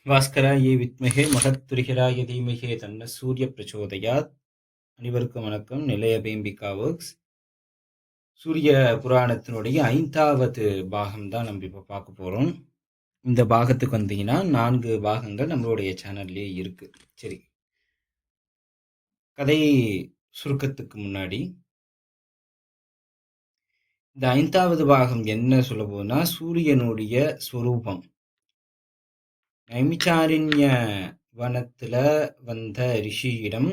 பாஸ்கராய வித்மகே மகத்துரிகராய தீமகே தன்ன சூரிய பிரச்சோதயாத். அனைவருக்கும் வணக்கம். நிலைய பேம்பிகா ஒர்க்ஸ் சூரிய புராணத்தினுடைய 5வது பாகம் தான் நம்ம இப்போ பார்க்க போகிறோம். இந்த பாகத்துக்கு வந்தீங்கன்னா 4 பாகங்கள் நம்மளுடைய சேனல்லே இருக்கு. சரி, கதை சுருக்கத்துக்கு முன்னாடி இந்த 5வது பாகம் என்ன சொல்ல போகுதுன்னா, சூரியனுடைய ஸ்வரூபம். நைமிச்சாரண்ய வனத்துல வந்த ரிஷியிடம்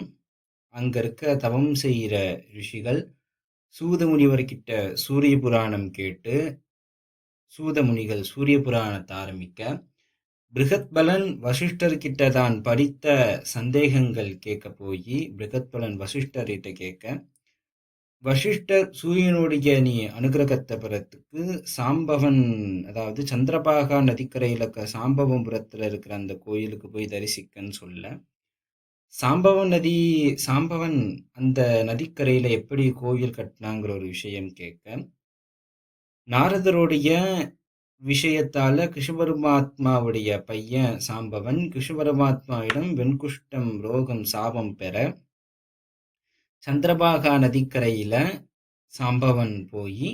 அங்க இருக்க தவம் செய்கிற ரிஷிகள் சூத முனிவர்கிட்ட சூரிய புராணம் கேட்டு சூத முனிகள் சூரிய புராணத்தை ஆரம்பிக்க, பிருகத்பலன் வசிஷ்டர்கிட்ட தான் படித்த சந்தேகங்கள் கேட்க போய் பிருகத்பலன் வசிஷ்டர்கிட்ட கேட்க, வசிஷ்டர் சூரியனுடைய நீ அனுகிரகத்தை பெறத்துக்கு சாம்பவன், அதாவது சந்திரபாகா நதிக்கரையில் இருக்க சாம்பவபுரத்தில் இருக்கிற அந்த கோயிலுக்கு போய் தரிசிக்கன்னு சொல்ல, சாம்பவன் அந்த நதிக்கரையில் எப்படி கோயில் கட்டினாங்கிற ஒரு விஷயம் கேட்க, நாரதருடைய விஷயத்தால கிருஷ்ணபரமாத்மாவுடைய பையன் சாம்பவன் கிருஷ்ணபரமாத்மாவிடம் வெண்குஷ்டம் ரோகம் சாபம் பெற சந்திரபாகா நதிக்கரையில சாம்பவன் போய்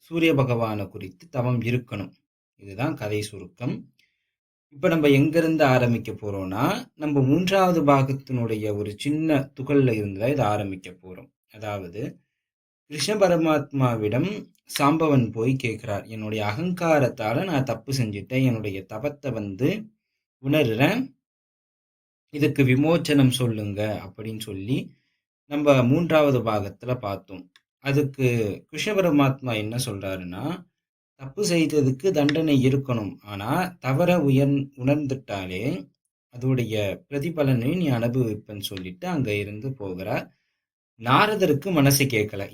சூரிய பகவானை குறித்து தவம் இருக்கணும். இதுதான் கதை சுருக்கம். இப்ப நம்ம எங்கிருந்து ஆரம்பிக்க போறோம்னா, நம்ம 3வது பாகத்தினுடைய ஒரு சின்ன துகள்ல இருந்துதான் இதை ஆரம்பிக்க போறோம். அதாவது கிருஷ்ண பரமாத்மாவிடம் சாம்பவன் போய் கேட்கிறார், என்னுடைய அகங்காரத்தால நான் தப்பு செஞ்சுட்டேன், என்னுடைய தவத்தை உணர்றேன், இதுக்கு விமோச்சனம் சொல்லுங்க அப்படின்னு சொல்லி நம்ம 3வது பாகத்துல பார்த்தோம். அதுக்கு கிருஷ்ண பரமாத்மா என்ன சொல்றாருன்னா, தப்பு செய்ததுக்கு தண்டனை இருக்கணும், ஆனா தவற உணர்ந்துட்டாலே அதோடைய பிரதிபலனை நீ அனுபவிப்பன்னு சொல்லிட்டு அங்க இருந்து போகிறார். நாரதருக்கு மனசு கேட்கல.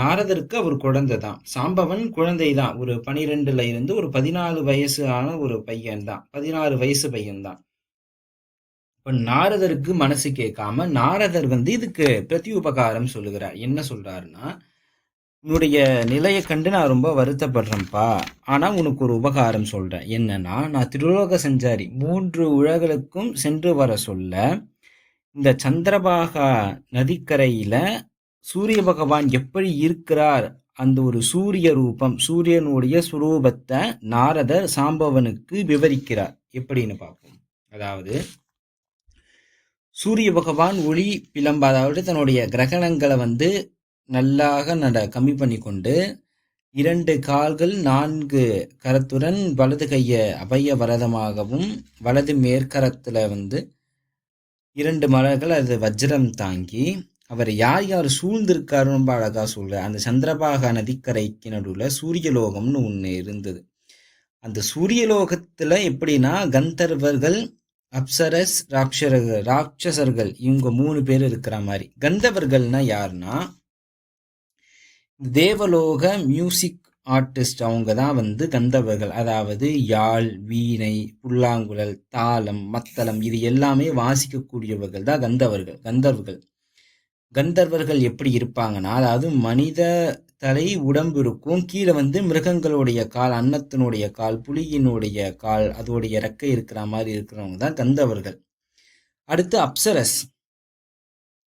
நாரதருக்கு அவர் குழந்தை தான், சாம்பவன் குழந்தை தான், ஒரு 12ல இருந்து ஒரு 14 வயசு ஆன ஒரு பையன் தான், 16 வயசு பையன் தான். இப்ப நாரதருக்கு மனசு கேட்காம நாரதர் இதுக்கு பிரதி உபகாரம் சொல்லுகிறார். என்ன சொல்றாருன்னா, உன்னுடைய நிலையை கண்டு நான் ரொம்ப வருத்தப்படுறேன்ப்பா, ஆனா உனக்கு ஒரு உபகாரம் சொல்றேன். என்னன்னா, நான் திருலோக சஞ்சாரி, 3 உலகளுக்கும் சென்று வர சொல்ல இந்த சந்திரபாகா நதிக்கரையில சூரிய பகவான் எப்படி இருக்கிறார், அந்த ஒரு சூரிய ரூபம், சூரியனுடைய சுரூபத்தை நாரதர் சாம்பவனுக்கு விவரிக்கிறார். எப்படின்னு பார்ப்போம். அதாவது சூரிய பகவான் ஒளி பிளம்ப, அதாவது தன்னுடைய கிரகணங்களை நல்லாக கம்மி பண்ணி கொண்டு 2 கால்கள் 4 கரத்துடன் வலது கையை அபய வரதமாகவும் வலது மேற்கரத்துல 2 மலர்கள், அது வஜ்ரம் தாங்கி அவர் யார் யார் சூழ்ந்திருக்காரு ரொம்ப அழகா சொல்ற. அந்த சந்திரபாகா நதிக்கரைக்கு நடுவில் சூரியலோகம்னு ஒன்று இருந்தது. அந்த சூரியலோகத்துல எப்படின்னா, கந்தர்வர்கள், அப்சரஸ், ராட்சசர்கள், இவங்க 3 பேர் இருக்கிற மாதிரி. கந்தவர்கள்னா யாருன்னா, தேவலோக மியூசிக் ஆர்டிஸ்ட், அவங்க தான் கந்தவர்கள். அதாவது யாழ், வீணை, புல்லாங்குழல், தாளம், மத்தளம், இது எல்லாமே வாசிக்கக்கூடியவர்கள் தான் கந்தவர்கள். கந்தர்வர்கள் எப்படி இருப்பாங்கன்னா, அதாவது மனித தலை உடம்பு இருக்கும், கீழே மிருகங்களுடைய கால், அன்னத்தினுடைய கால், புலியினுடைய கால், அதோடைய ரெக்கை இருக்கிற மாதிரி இருக்கிறவங்க தான் கந்தவர்கள். அடுத்து அப்சரஸ்,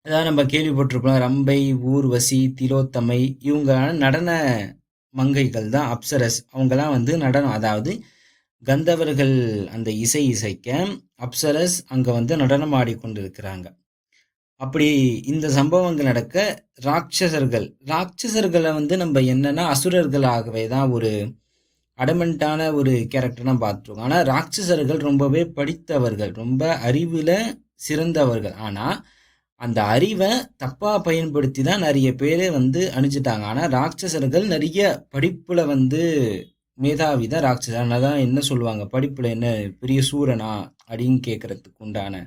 அதாவது நம்ம கேள்விப்பட்டிருப்போம், ரம்பை, ஊர்வசி, திலோத்தமை, இவங்க நடன மங்கைகள் தான் அப்சரஸ். அவங்கெல்லாம் நடனம், அதாவது கந்தவர்கள் அந்த இசைக்க அப்சரஸ் அங்க நடனம் ஆடிக்கொண்டிருக்கிறாங்க. அப்படி இந்த சம்பவங்கள் நடக்க ராட்சசர்களை நம்ம என்னன்னா அசுரர்களாகவே தான் ஒரு அடமெண்டான ஒரு கேரக்டர் தான் பார்த்துருக்கோம். ஆனால் ராட்சசர்கள் ரொம்பவே படித்தவர்கள், ரொம்ப அறிவில் சிறந்தவர்கள். ஆனால் அந்த அறிவை தப்பா பயன்படுத்தி தான் நிறைய பேர் அணிஞ்சிட்டாங்க. ஆனால் ராட்சசர்கள் நிறைய படிப்புல மேதாவி தான் ராட்சசர். அதனால தான் என்ன சொல்லுவாங்க, படிப்புல என்ன பெரிய சூரனா அப்படின்னு கேட்கறதுக்கு உண்டான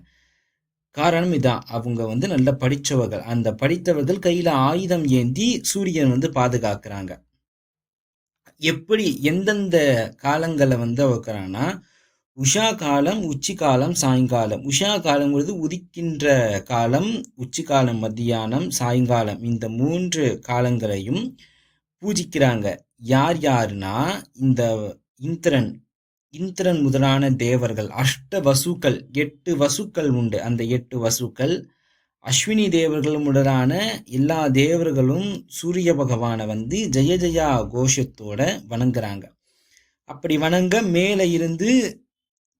காரணம் இதான். அவங்க நல்ல படித்தவர்கள். அந்த படித்தவர்கள் கையில ஆயுதம் ஏந்தி சூரியன் பாதுகாக்கிறாங்க. எப்படி எந்தெந்த காலங்களை வைக்கிறாங்கன்னா, உஷா காலம், உச்சி காலம், சாயங்காலம். உஷா காலங்கிறது உதிக்கின்ற காலம், உச்சி காலம் மத்தியானம், சாயங்காலம், இந்த 3 காலங்களையும் பூஜிக்கிறாங்க. யார் யாருன்னா, இந்த இந்திரன், இந்திரன் முதலான தேவர்கள், அஷ்ட வசுக்கள், 8 வசுக்கள் உண்டு. அந்த 8 வசுக்கள், அஸ்வினி தேவர்கள் முதலான எல்லா தேவர்களும் சூரிய பகவானை வந்து ஜெய ஜெயா கோஷத்தோட வணங்குறாங்க. அப்படி வணங்க மேல இருந்து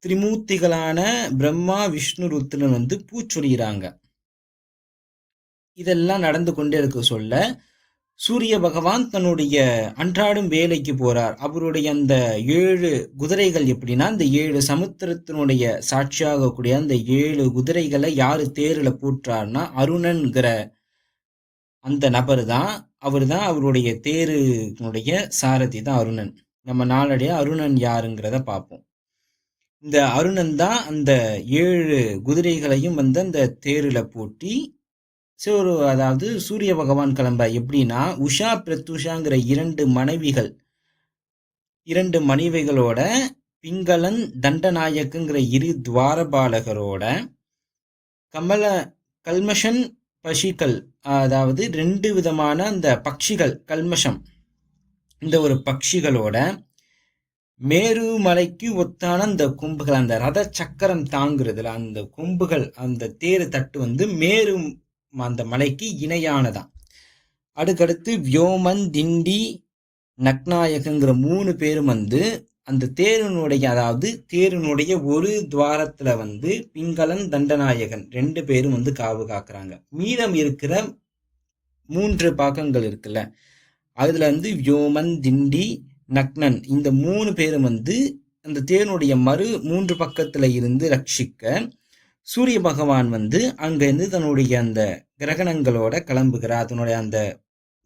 திரிமூர்த்திகளான பிரம்மா, விஷ்ணு, ருத்ரன் வந்து பூச்சொரிகிறாங்க. இதெல்லாம் நடந்து கொண்டே இருக்க சொல்ல சூரிய பகவான் தன்னுடைய அன்றாடும் வேலைக்கு போறார். அவருடைய அந்த 7 குதிரைகள் எப்படின்னா, அந்த 7 சமுத்திரத்தினுடைய சாட்சியாகக்கூடிய அந்த 7 குதிரைகளை யாரு தேர்ல பூட்டுறாருன்னா, அருணன்கிற அந்த நபர் தான். அவர் தான் அவருடைய தேருனுடைய சாரதி தான் அருணன். நம்ம நாளடைய அருணன் யாருங்கிறத பார்ப்போம். இந்த அருணன் தான் அந்த 7 குதிரைகளையும் வந்து அந்த தேருல பூட்டி அதாவது சூரிய பகவான் கிளம்ப எப்படின்னா, உஷா பிரத்யுஷாங்கிற 2 மனைவிகளோட, பிங்களன் தண்டநாயக்குங்கிற 2 துவாரபாலகரோட, கல்மஷன் பஷிகள், அதாவது 2 விதமான அந்த பட்சிகள், கல்மஷம் இந்த ஒரு பட்சிகளோட, மேரு மலைக்கு ஒத்தான அந்த கொம்புகள், அந்த ரத சக்கரம் தாங்குறதுல அந்த கொம்புகள், அந்த தேரு தட்டு வந்து மேரு அந்த மலைக்கு இணையானதான். அடுக்கடுத்து வியோமன், திண்டி, நக்நாயகங்கிற 3 பேரும் வந்து அந்த தேருனுடைய, அதாவது தேருனுடைய ஒரு துவாரத்துல வந்து பிங்களன், தண்டநாயகன் 2 பேரும் வந்து காவு காக்குறாங்க. மீதம் இருக்கிற 3 பாகங்கள் இருக்குல்ல, அதுல வந்து வியோமன், திண்டி, நக்னன் இந்த 3 பேரும் வந்து அந்த தேருனுடைய 3 பக்கத்துல இருந்து ரட்சிக்க சூரிய பகவான் வந்து அங்கிருந்து தன்னுடைய அந்த கிரகணங்களோட கிளம்புகிறார். அதனுடைய அந்த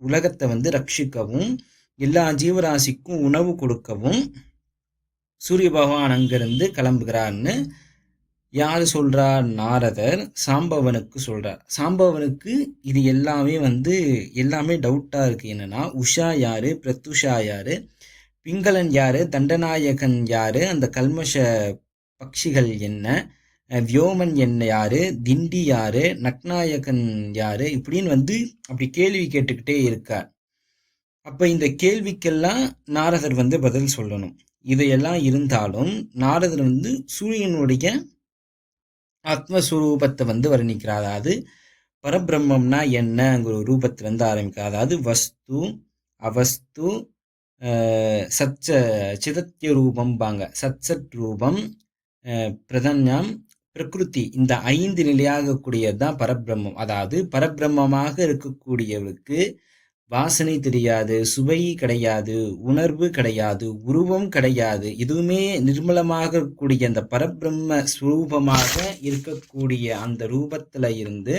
உலகத்தை வந்து ரட்சிக்கவும் எல்லா ஜீவராசிக்கும் உணவு கொடுக்கவும் சூரிய பகவான் அங்கிருந்து கிளம்புகிறார்னு யாரு சொல்றார்? நாரதர் சாம்பவனுக்கு சொல்றார். சாம்பவனுக்கு இது எல்லாமே டவுட்டா இருக்கு. என்னன்னா, உஷா யாரு, பிரத்யுஷா யாரு, பிங்களன் யாரு, தண்டநாயகன் யாரு, அந்த கல்மஷ பட்சிகள் என்ன, வியோமன் என்ன யாரு, திண்டி யாரு, நக்நாயகன் யாரு, இப்படின்னு வந்து அப்படி கேள்வி கேட்டுக்கிட்டே இருக்கார். அப்ப இந்த கேள்விக்கெல்லாம் நாரதர் வந்து பதில் சொல்லணும். இதையெல்லாம் இருந்தாலும் நாரதர் வந்து சூரியனுடைய ஆத்மஸ்வரூபத்தை வந்து வர்ணிக்கிறார். அதாவது பரபிரம்மம்னா என்னங்கிற ரூபத்துல இருந்து ஆரம்பிக்கிறார். அதாவது வஸ்து, அவஸ்து, சச்ச சிதத்திய ரூபம்பாங்க. சத்சட் ரூபம், பிரதன்யம், பிரகிருதி, இந்த 5 நிலையாகக்கூடியதுதான் பரபிரம்மம். அதாவது பரபிரம்மமாக இருக்கக்கூடியவருக்கு வாசனை தெரியாது, சுவை கிடையாது, உணர்வு கிடையாது, உருவம் கிடையாது, எதுவுமே நிர்மலமாக கூடிய அந்த பரபிரம்ம ஸ்வரூபமாக இருக்கக்கூடிய அந்த ரூபத்துல இருந்து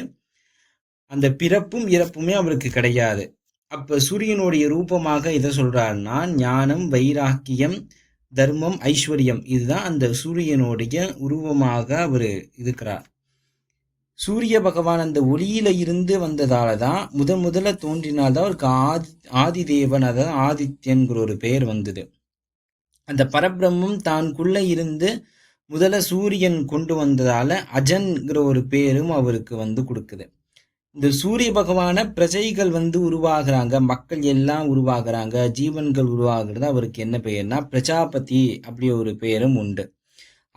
அந்த பிறப்பும் இறப்புமே அவருக்கு கிடையாது. அப்ப சூரியனுடைய ரூபமாக எதை சொல்றாருன்னா, ஞானம், வைராக்கியம், தர்மம், ஐஸ்வர்யம், இதுதான் அந்த சூரியனுடைய உருவமாக அவர் இருக்கிறார். சூரிய பகவான் அந்த ஒளியில இருந்து வந்ததால தான் முதல்ல தோன்றினால்தான் அவருக்கு ஆதி தேவன், அதாவது ஆதித்யன்கிற ஒரு பெயர் வந்தது. அந்த பரபிரம்மம் தான்குள்ள இருந்து முதல்ல சூரியன் கொண்டு வந்ததால அஜன்கிற ஒரு பேரும் அவருக்கு வந்து கொடுக்குது. இந்த சூரிய பகவான பிரஜைகள் வந்து உருவாகிறாங்க, மக்கள் எல்லாம் உருவாகிறாங்க, ஜீவன்கள் உருவாகிறது. அவருக்கு என்ன பெயர்னா பிரஜாபதி அப்படி ஒரு பெயரும் உண்டு.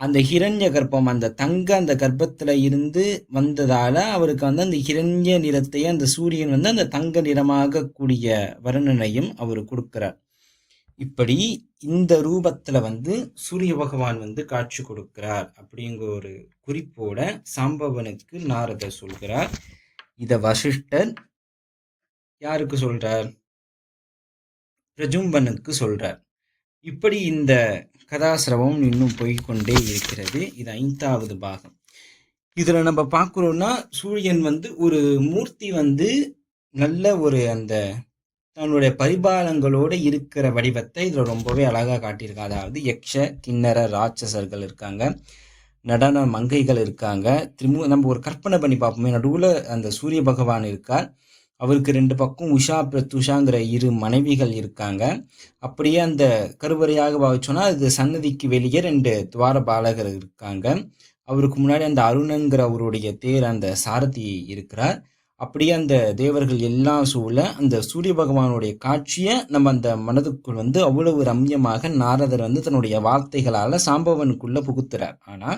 அந்த ஹிரண்ய கர்ப்பம், அந்த அந்த கர்ப்பத்துல இருந்து வந்ததால அவருக்கு வந்து அந்த ஹிரண்ய நிறத்தையே அந்த சூரியன் வந்து அந்த தங்க நிறமாக கூடிய வர்ணனையும் அவர் கொடுக்கிறார். இப்படி இந்த ரூபத்துல வந்து சூரிய பகவான் வந்து காட்சி கொடுக்கிறார் அப்படிங்கிற ஒரு குறிப்போட சாம்பவனுக்கு நாரதர் சொல்கிறார். இத வசிஷ்டர் யாருக்கு சொல்றார்? பிரஜும்பனுக்கு சொல்றார். இப்படி இந்த கதாசிரவம் இன்னும் போய்கொண்டே இருக்கிறது. இது 5வது பாகம். இதுல நம்ம பார்க்கிறோம்னா, சூரியன் வந்து ஒரு மூர்த்தி வந்து நல்ல ஒரு அந்த தன்னுடைய பரிபாலங்களோட இருக்கிற வடிவத்தை இதுல ரொம்பவே அழகா காட்டியிருக்காங்க. அதாவது யக்ஷ, கிண்ணற, ராட்சசர்கள் இருக்காங்க, நடன மங்கைகள் இருக்காங்க. நம்ம ஒரு கற்பனை பண்ணி பார்ப்போமே, நடுவுல அந்த சூரிய பகவான் இருக்கார், அவருக்கு 2 பக்கம் உஷா பிரத்யுஷாங்கிற 2 மனைவிகள் இருக்காங்க. அப்படியே அந்த கருவறையாக பாவிச்சோன்னா அது சன்னதிக்கு வெளியே 2 துவாரபாலகர் இருக்காங்க. அவருக்கு முன்னாடி அந்த அருணன்கிற அவருடைய தேர் அந்த சாரதி இருக்கிறார். அப்படியே அந்த தேவர்கள் எல்லாம் சூழ அந்த சூரிய பகவானுடைய காட்சியை நம்ம அந்த மனதுக்குள் வந்து அவ்வளவு ரம்யமாக நாரதர் வந்து தன்னுடைய வார்த்தைகளால சாம்பவனுக்குள்ள புகுத்துறார். ஆனா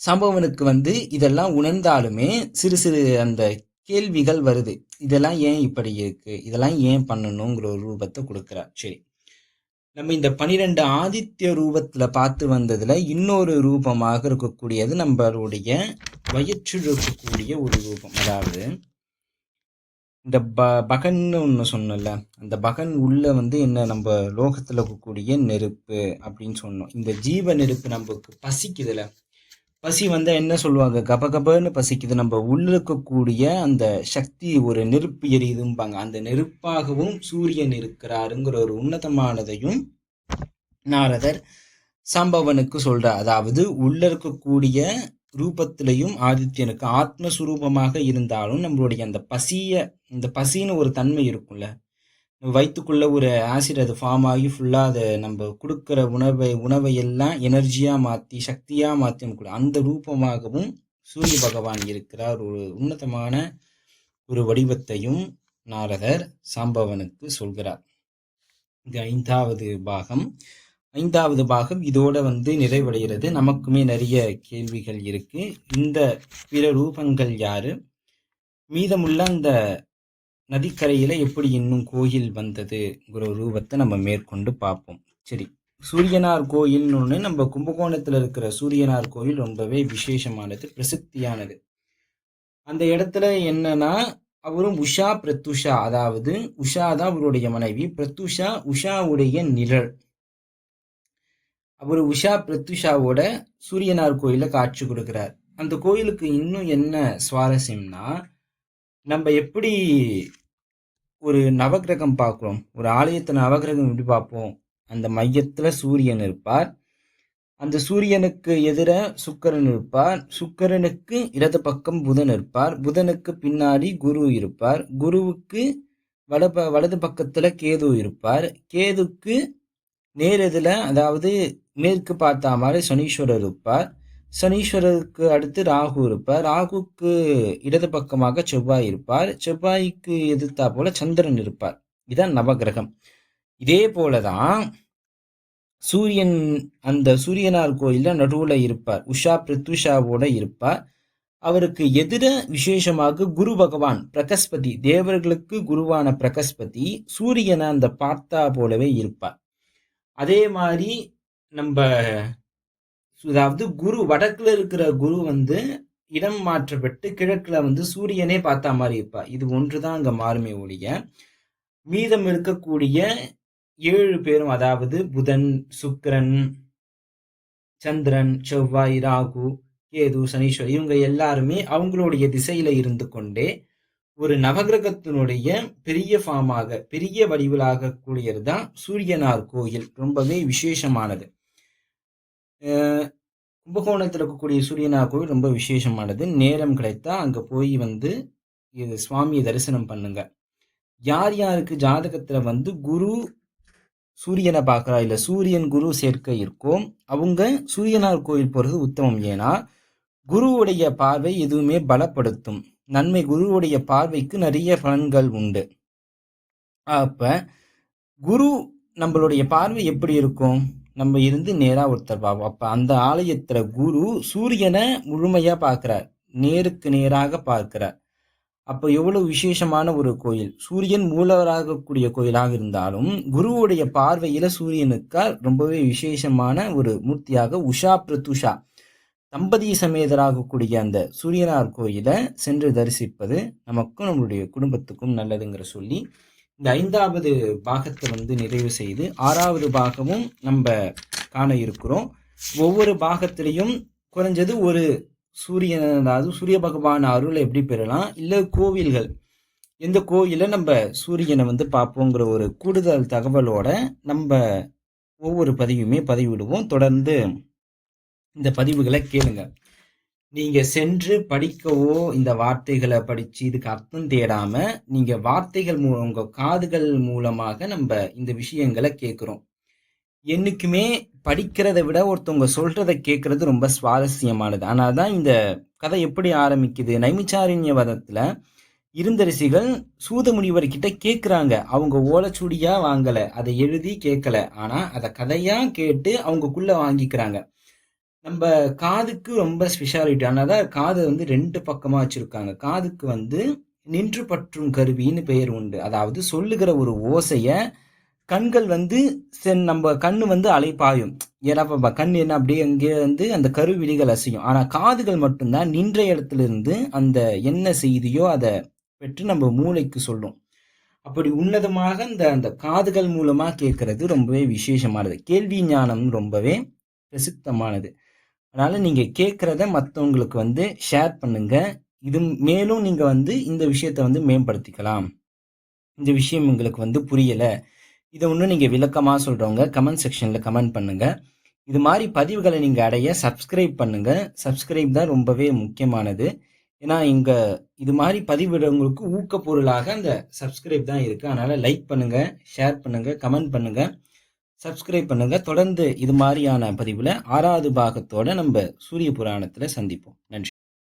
சாம்பவனுக்கு வந்து இதெல்லாம் உணர்ந்தாலுமே சிறு சிறு அந்த கேள்விகள் வருது. இதெல்லாம் ஏன் இப்படி இருக்கு, இதெல்லாம் ஏன் பண்ணணுங்கிற ஒரு ரூபத்தை கொடுக்கிறார். சரி, நம்ம இந்த 12 ஆதித்ய ரூபத்துல பார்த்து வந்ததுல இன்னொரு ரூபமாக இருக்கக்கூடியது நம்மளுடைய வயிற்றில் இருக்கக்கூடிய ஒரு ரூபம். அதாவது இந்த பகன்னு ஒன்று சொன்னல, அந்த பகன் உள்ள வந்து என்ன, நம்ம லோகத்துல இருக்கக்கூடிய நெருப்பு அப்படின்னு சொன்னோம். இந்த ஜீவ நெருப்பு நமக்கு பசிக்குதுல, பசி வந்தா என்ன சொல்லுவாங்க, கபகபன்னு பசிக்குது. நம்ம உள்ள இருக்கக்கூடிய அந்த சக்தி ஒரு நெருப்பு எரியுதும்பாங்க. அந்த நெருப்பாகவும் சூரியன் இருக்கிறாருங்கிற ஒரு உன்னதமானதையும் நாரதர் சாம்பவனுக்கு சொல்றார். அதாவது உள்ள இருக்கக்கூடிய ரூபத்திலையும் ஆதித்யனுக்கு ஆத்மஸ்வரூபமாக இருந்தாலும் நம்மளுடைய அந்த இந்த பசின்னு ஒரு தன்மை இருக்கும்ல, வயிற்றுக்குள்ள ஒரு ஆசிட் அது ஃபார்ம் ஆகி ஃபுல்லாக அதை நம்ம கொடுக்குற உணவை எல்லாம் எனர்ஜியாக மாற்றி சக்தியாக மாற்றி அந்த ரூபமாகவும் சூரிய பகவான் இருக்கிறார். ஒரு உன்னதமான ஒரு வடிவத்தையும் நாரதர் சாம்பவனுக்கு சொல்கிறார். இது 5வது பாகம். 5வது பாகம் இதோட வந்து நிறைவடைகிறது. நமக்குமே நிறைய கேள்விகள் இருக்கு. இந்த பிற ரூபங்கள் யாரு, மீதமுள்ள அந்த நதிக்கரையில எப்படி இன்னும் கோயில் வந்ததுங்கிற ஒரு ரூபத்தை நம்ம மேற்கொண்டு பார்ப்போம். சரி, சூரியனார் கோயில்னு ஒன்று நம்ம கும்பகோணத்துல இருக்கிற சூரியனார் கோயில் ரொம்பவே விசேஷமானது, பிரசித்தியானது. அந்த இடத்துல என்னன்னா, அவரும் உஷா பிரத்துஷா, அதாவது உஷா தான் அவருடைய மனைவி, பிரத்துஷா உஷாவுடைய நிழல். அவர் உஷா பிரத்துஷாவோட சூரியனார் கோயில காட்சி கொடுக்கிறார். அந்த கோயிலுக்கு இன்னும் என்ன சுவாரஸ்யம்னா, நம்ம எப்படி ஒரு நவகிரகம் பார்க்குறோம், ஒரு ஆலயத்தை நவகிரகம் எப்படி பார்ப்போம், அந்த மையத்துல சூரியன் இருப்பார், அந்த சூரியனுக்கு எதிர சுக்கிரன் இருப்பார், சுக்கிரனுக்கு இடது பக்கம் புதன் இருப்பார், புதனுக்கு பின்னாடி குரு இருப்பார், குருவுக்கு வலது பக்கத்துல கேது இருப்பார், கேதுக்கு நேரெதில் அதாவது மேற்கு பார்த்தா மாதிரி சனீஸ்வரர் இருப்பார், சனீஸ்வரருக்கு அடுத்து ராகு இருப்பார், ராகுக்கு இடது பக்கமாக செவ்வாய் இருப்பார், செவ்வாய்க்கு எதிர்த்தா போல சந்திரன் இருப்பார். இதுதான் நவகிரகம். இதே போலதான் சூரியன் அந்த சூரியனார் கோயில்ல நடுவுல இருப்பார், உஷா பிரத்யுஷாவோட இருப்பார். அவருக்கு எதிர விசேஷமாக குரு பகவான் பிரகஸ்பதி, தேவர்களுக்கு குருவான பிரகஸ்பதி சூரியனை அந்த பார்த்தா போலவே இருப்பார். அதே மாதிரி நம்ம அதாவது குரு வடக்குல இருக்கிற குரு வந்து இடம் மாற்றப்பட்டு கிழக்குல வந்து சூரியனே பார்த்தா மாதிரி இருப்பார். இது ஒன்றுதான் அங்க மாறுமே ஒழிய மீதம் இருக்கக்கூடிய 7 பேரும், அதாவது புதன், சுக்கிரன், சந்திரன், செவ்வாய், ராகு, கேது, சனீஸ்வர், இவங்க எல்லாருமே அவங்களுடைய திசையில இருந்து கொண்டே ஒரு நவகிரகத்தினுடைய பெரிய ஃபார்மாக பெரிய வடிவிலாக கூடியது தான் சூரியனார் கோயில். ரொம்பவே விசேஷமானது. கும்பகோணத்தில் இருக்கக்கூடிய சூரியனார் கோயில் ரொம்ப விசேஷமானது. நேரம் கிடைத்தா அங்க போய் வந்து இது சுவாமியை தரிசனம் பண்ணுங்க. யார் யாருக்கு ஜாதகத்துல வந்து குரு சூரியனை பார்க்கறா, இல்ல சூரியன் குரு சேர்க்கை இருக்கும், அவங்க சூரியனார் கோயில் போறது உத்தமம். ஏன்னா குருவுடைய பார்வை எதுவுமே பலப்படுத்தும் நன்மை. குருவுடைய பார்வைக்கு நிறைய பலன்கள் உண்டு. அப்ப குரு நம்மளுடைய பார்வை எப்படி இருக்கும், நம்ம இருந்து நேரா ஒருத்தர் பார்ப்போம். அப்ப அந்த ஆலயத்துல குரு சூரியனை முழுமையா பார்க்கிறார், நேருக்கு நேராக பார்க்கிறார். அப்ப எவ்வளவு விசேஷமான ஒரு கோயில். சூரியன் மூலவராகக்கூடிய கோயிலாக இருந்தாலும் குருவுடைய பார்வையில சூரியனுக்கால் ரொம்பவே விசேஷமான ஒரு மூர்த்தியாக உஷா பிரத்துஷா தம்பதி சமேதராகக்கூடிய அந்த சூரியனார் கோயில சென்று தரிசிப்பது நமக்கும் நம்மளுடைய குடும்பத்துக்கும் நல்லதுங்கிற சொல்லி இந்த 5வது பாகத்தை வந்து நிறைவு செய்து 6வது பாகமும் நம்ம காண இருக்கிறோம். ஒவ்வொரு பாகத்திலையும் குறைஞ்சது ஒரு சூரியன், அதாவது சூரிய பகவான் அருளை எப்படி பெறலாம், இல்லை கோவில்கள் எந்த கோயில நம்ம சூரியனை வந்து பார்ப்போங்கிற ஒரு கூடுதல் தகவலோட நம்ம ஒவ்வொரு பதிவுமே பதிவிடுவோம். தொடர்ந்து இந்த பதிவுகளை கேளுங்க. நீங்க சென்று படிக்கவோ இந்த வார்த்தைகளை படிச்சு இதுக்கு அர்த்தம் தேடாம நீங்க வார்த்தைகள் மூலம் உங்க காதுகள் மூலமாக நம்ம இந்த விஷயங்களை கேட்கிறோம். என்னைக்குமே படிக்கிறத விட ஒருத்தவங்க சொல்றத கேட்கறது ரொம்ப சுவாரஸ்யமானது. அதனால தான் இந்த கதை எப்படி ஆரம்பிக்குது? நைமிச்சாரண்ய வதத்துல இருந்த ரிஷிகள் சூத முனிவர்கிட்ட கேட்குறாங்க. அவங்க ஓலைச்சுவடியா வாங்கல. அதை எழுதி கேட்கல. ஆனா அத கதையா கேட்டு அவங்கக்குள்ள வாங்கிக்கிறாங்க. நம்ம காதுக்கு ரொம்ப ஸ்பெஷாலிட்டி. அதனால தான் காது வந்து 2 பக்கமா வச்சிருக்காங்க. காதுக்கு வந்து நின்று பற்றும் கருவின்னு பெயர் உண்டு. அதாவது சொல்லுகிற ஒரு ஓசைய கண்கள் வந்து நம்ம கண்ணு வந்து அலைப்பாயும். ஏன்னா கண் என்ன அப்படியே அங்கே வந்து அந்த கருவிழிகள் அசையும். ஆனா காதுகள் மட்டும்தான் நின்ற இடத்துல இருந்து அந்த என்ன செய்தியோ அதை பெற்று நம்ம மூளைக்கு சொல்லும். அப்படி உன்னதமாக அந்த காதுகள் மூலமா கேட்கறது ரொம்பவே விசேஷமானது. கேள்வி ஞானம் ரொம்பவே பிரசித்தமானது. அதனால நீங்க கேட்கறத மற்றவங்களுக்கு வந்து ஷேர் பண்ணுங்க. இது மேலும் நீங்க வந்து இந்த விஷயத்த வந்து மேம்படுத்திக்கலாம். இந்த விஷயம் உங்களுக்கு வந்து புரியல, இதை ஒன்றும் நீங்க விளக்கமா சொல்றவங்க கமெண்ட் செக்ஷன்ல கமெண்ட் பண்ணுங்க. இது மாதிரி பதிவுகளை நீங்க அடைய சப்ஸ்கிரைப் பண்ணுங்க. சப்ஸ்கிரைப் தான் ரொம்பவே முக்கியமானது. ஏன்னா இங்க இது மாதிரி பதிவிடுறவங்களுக்கு ஊக்கப்பொருளாக அந்த சப்ஸ்கிரைப் தான் இருக்கு. அதனால லைக் பண்ணுங்க, ஷேர் பண்ணுங்க, கமெண்ட் பண்ணுங்க, சப்ஸ்கிரைப் பண்ணுங்க. தொடர்ந்து இது மாதிரியான பதிவுல 6வது பாகத்தோட நம்ம சூரிய புராணத்துல சந்திப்போம். நன்றி.